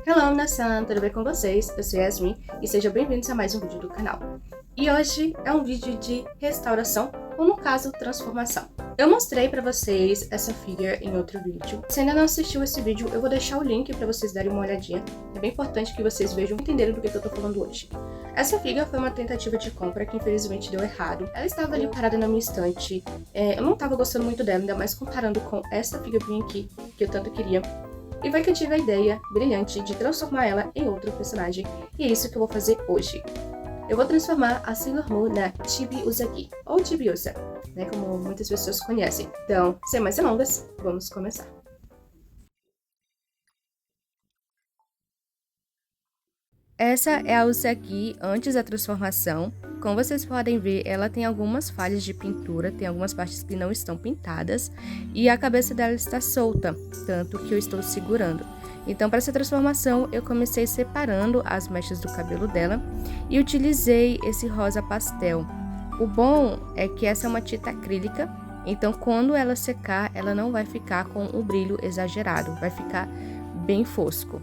Hello, Nassan, tudo bem com vocês? Eu sou Yasmin e sejam bem-vindos a mais um vídeo do canal. E hoje é um vídeo de restauração, ou no caso, transformação. Eu mostrei pra vocês essa figure em outro vídeo. Se ainda não assistiu esse vídeo, eu vou deixar o link pra vocês darem uma olhadinha. É bem importante que vocês vejam e entenderem do que eu tô falando hoje. Essa figure foi uma tentativa de compra que infelizmente deu errado. Ela estava ali parada na minha estante. Eu não tava gostando muito dela, ainda mais comparando com essa figurinha aqui, que eu tanto queria. E foi que eu tive a ideia brilhante de transformar ela em outro personagem, e é isso que eu vou fazer hoje. Eu vou transformar a Sailor Moon na Chibi Usagi, ou Chibiusa, né, como muitas pessoas conhecem. Então, sem mais delongas, vamos começar. Essa é a Usagi antes da transformação. Como vocês podem ver, ela tem algumas falhas de pintura, tem algumas partes que não estão pintadas e a cabeça dela está solta, tanto que eu estou segurando. Então, para essa transformação, eu comecei separando as mechas do cabelo dela e utilizei esse rosa pastel. O bom é que essa é uma tinta acrílica, então quando ela secar, ela não vai ficar com um brilho exagerado, vai ficar bem fosco.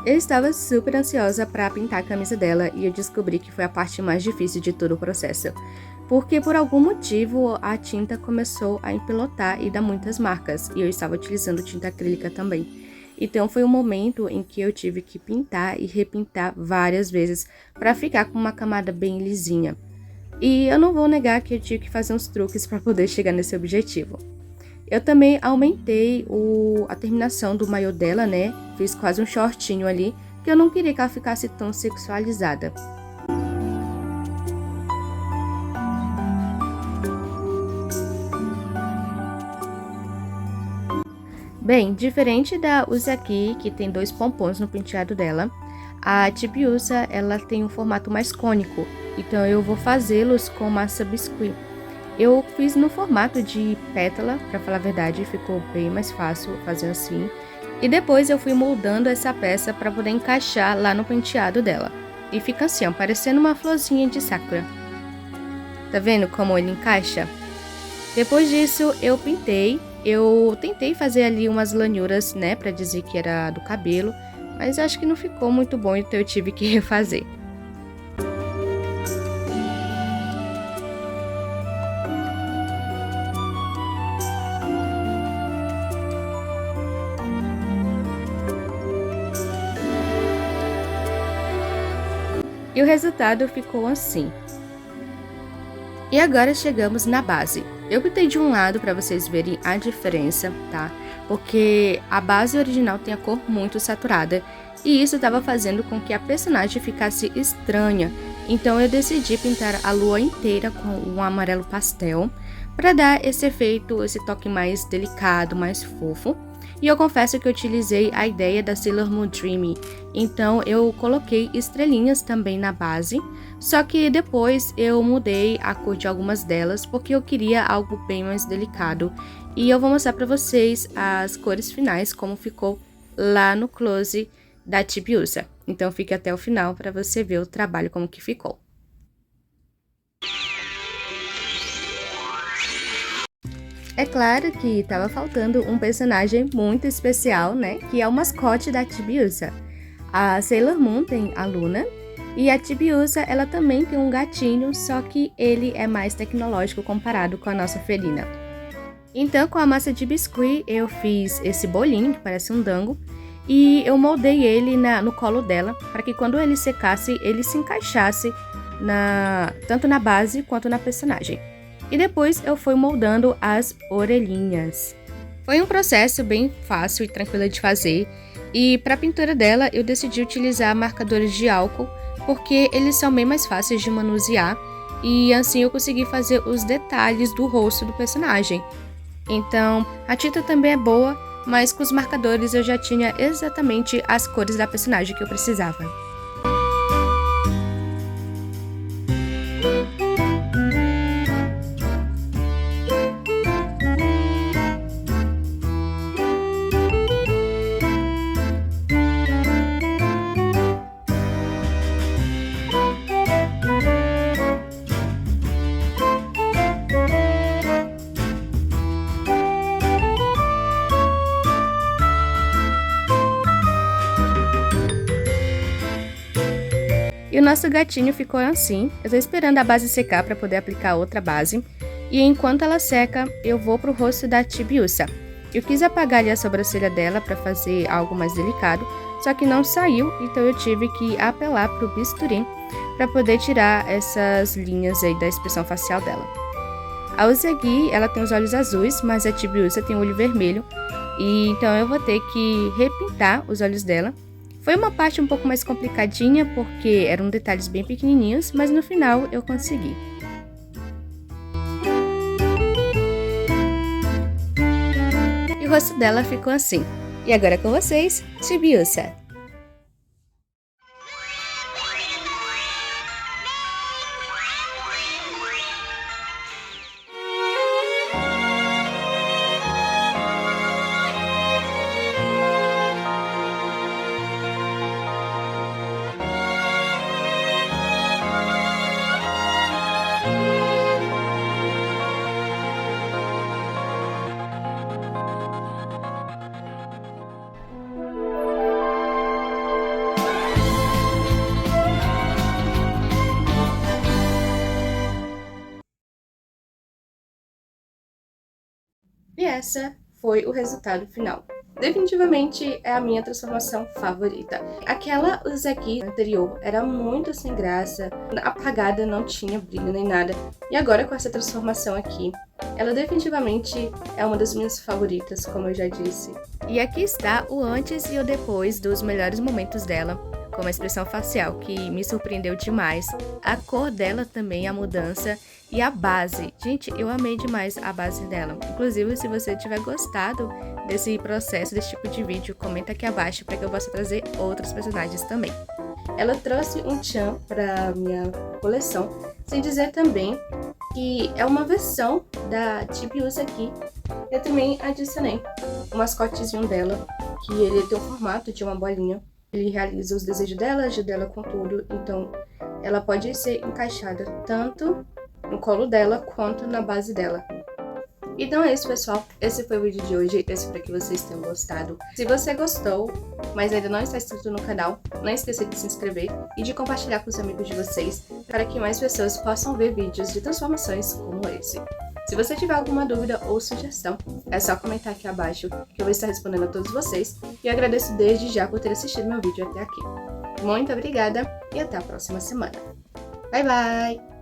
Eu estava super ansiosa para pintar a camisa dela e eu descobri que foi a parte mais difícil de todo o processo. Porque por algum motivo a tinta começou a empelotar e dar muitas marcas, e eu estava utilizando tinta acrílica também. Então foi um momento em que eu tive que pintar e repintar várias vezes para ficar com uma camada bem lisinha. E eu não vou negar que eu tive que fazer uns truques para poder chegar nesse objetivo. Eu também aumentei a terminação do maiô dela, né? Fiz quase um shortinho ali, porque eu não queria que ela ficasse tão sexualizada. Bem, diferente da Usagi, que tem dois pompons no penteado dela, a Chibiusa, ela tem um formato mais cônico, então eu vou fazê-los com massa biscuit. Eu fiz no formato de pétala, pra falar a verdade, ficou bem mais fácil fazer assim. E depois eu fui moldando essa peça para poder encaixar lá no penteado dela. E fica assim, ó, parecendo uma florzinha de sakura. Tá vendo como ele encaixa? Depois disso eu pintei. Eu tentei fazer ali umas lanhuras, né, pra dizer que era do cabelo. Mas acho que não ficou muito bom, então eu tive que refazer. E o resultado ficou assim. E agora chegamos na base. Eu pintei de um lado para vocês verem a diferença, tá? Porque a base original tem a cor muito saturada e isso estava fazendo com que a personagem ficasse estranha. Então eu decidi pintar a lua inteira com um amarelo pastel para dar esse efeito, esse toque mais delicado, mais fofo. E eu confesso que eu utilizei a ideia da Sailor Moon Dreamy, então eu coloquei estrelinhas também na base, só que depois eu mudei a cor de algumas delas porque eu queria algo bem mais delicado. E eu vou mostrar para vocês as cores finais, como ficou lá no close da Chibiusa. Então fique até o final para você ver o trabalho como que ficou. É claro que estava faltando um personagem muito especial, né? Que é o mascote da Chibiusa. A Sailor Moon tem a Luna. E a Tibiusa, ela também tem um gatinho, só que ele é mais tecnológico comparado com a nossa felina. Então, com a massa de biscuit, eu fiz esse bolinho, que parece um dango, e eu moldei ele no colo dela, para que quando ele secasse, ele se encaixasse tanto na base quanto na personagem. E depois eu fui moldando as orelhinhas. Foi um processo bem fácil e tranquilo de fazer, e para a pintura dela eu decidi utilizar marcadores de álcool, porque eles são bem mais fáceis de manusear, e assim eu consegui fazer os detalhes do rosto do personagem. Então, a tinta também é boa, mas com os marcadores eu já tinha exatamente as cores da personagem que eu precisava. E o nosso gatinho ficou assim. Eu tô esperando a base secar para poder aplicar outra base. E enquanto ela seca, eu vou pro rosto da Tibiusa. Eu quis apagar ali a sobrancelha dela para fazer algo mais delicado, só que não saiu, então eu tive que apelar pro bisturi para poder tirar essas linhas aí da expressão facial dela. A Usagi, ela tem os olhos azuis, mas a Tibiusa tem o olho vermelho, e então eu vou ter que repintar os olhos dela. Foi uma parte um pouco mais complicadinha, porque eram detalhes bem pequenininhos, mas no final eu consegui. E o rosto dela ficou assim. E agora com vocês, Tibiusa. E essa foi o resultado final. Definitivamente é a minha transformação favorita. Aquela Usagi anterior era muito sem graça, apagada, não tinha brilho nem nada. E agora com essa transformação aqui, ela definitivamente é uma das minhas favoritas, como eu já disse. E aqui está o antes e o depois dos melhores momentos dela, como a expressão facial, que me surpreendeu demais, a cor dela também, a mudança, e a base. Gente, eu amei demais a base dela. Inclusive, se você tiver gostado desse processo, desse tipo de vídeo, comenta aqui abaixo para que eu possa trazer outros personagens também. Ela trouxe um Chan para minha coleção, sem dizer também que é uma versão da Tibiusa aqui. Eu também adicionei o mascotezinho dela, que ele tem o formato de uma bolinha. Ele realiza os desejos dela, ajuda ela com tudo, então ela pode ser encaixada tanto no colo dela quanto na base dela. Então é isso, pessoal. Esse foi o vídeo de hoje. Eu espero que vocês tenham gostado. Se você gostou, mas ainda não está inscrito no canal, não esqueça de se inscrever e de compartilhar com os amigos de vocês para que mais pessoas possam ver vídeos de transformações como esse. Se você tiver alguma dúvida ou sugestão, é só comentar aqui abaixo que eu vou estar respondendo a todos vocês e agradeço desde já por ter assistido meu vídeo até aqui. Muito obrigada e até a próxima semana. Bye, bye!